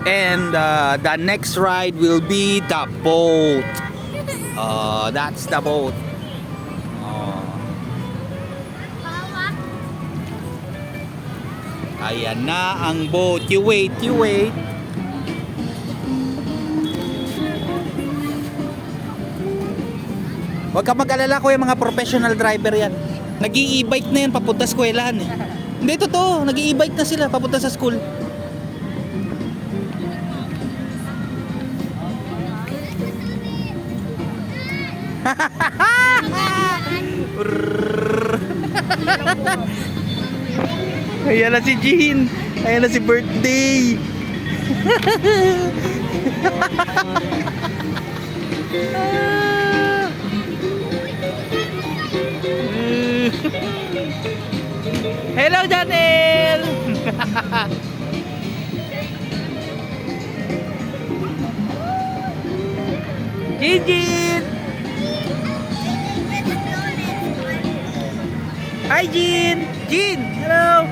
And the next ride will be the boat. That's the boat. Ayan na ang boat. You wait, you wait. Huwag ka mag-alala ko, yung mga professional driver yan. Nag-i-e-bike na yan papunta sa eskwelahan eh. Hindi, totoo. Nag-i-e-bike na sila papunta sa school. Ayan na si Jean. Ayan na si Birthday. Hello, Daniel. Jean. Hi, Jean. Jean, hello.